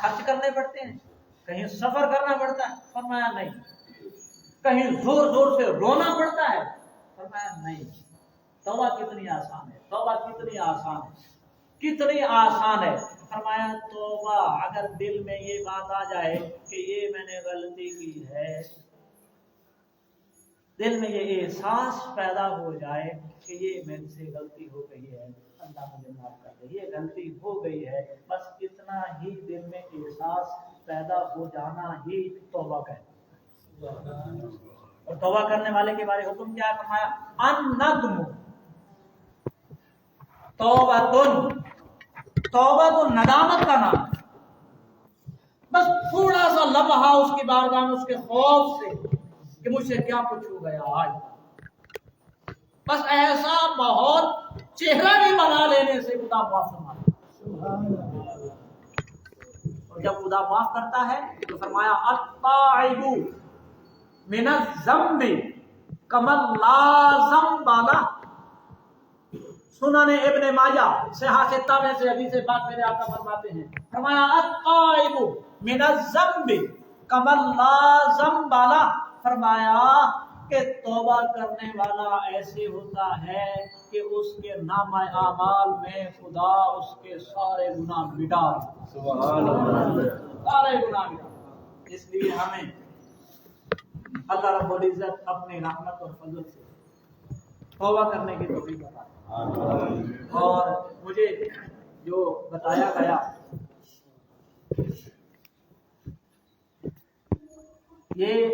خرچ کرنے پڑتے ہیں، کہیں سفر کرنا پڑتا ہے، فرمایا نہیں، کہیں زور زور سے رونا پڑتا ہے، فرمایا نہیں۔ توبہ کتنی آسان ہے، توبہ کتنی آسان ہے، کتنی آسان ہے۔ فرمایا توبہ اگر دل میں یہ بات آ جائے کہ یہ میں نے غلطی کی ہے، دل میں یہ احساس پیدا ہو جائے کہ یہ میرے سے غلطی ہو گئی ہے، اللہ مجھے معاف کر دے، یہ غلطی ہو گئی ہے، بس اتنا ہی دل میں احساس پیدا ہو جانا ہی توبہ کا ہے۔ اور توبہ کرنے والے کے بارے حکم کیا ہے؟ فرمایا الندم توبہ تو ندامت کا نام ہے، بس تھوڑا سا لمحہ اس کی بارگاہ میں اس کے خوف سے کہ مجھ سے کیا کچھ ہو گیا آج، بس ایسا ماحول چہرہ بھی بنا لینے سے خدا معاف فرماتا ہے۔ اور جب خدا معاف کرتا ہے تو فرمایا التائب من الذنب کمن لا ذنب لہ۔ سنن ابن ماجہ صحاح ستہ میں سے حدیث پاک میرے آقا فرماتے ہیں، فرمایا التائب من الذنب کمن لا ذنب لہ، فرمایا کہ توبہ کرنے والا ایسے ہوتا ہے کہ اس کے نامہ اعمال میں خدا اس کے سارے گناہ مٹا دیتا، سبحان اللہ، سارے گناہ مٹا دیتا۔ اس لیے ہمیں اللہ رب العزت اپنی رحمت اور فضل سے توبہ کرنے کی توفیق عطا کرے۔ اور مجھے جو بتایا گیا یہ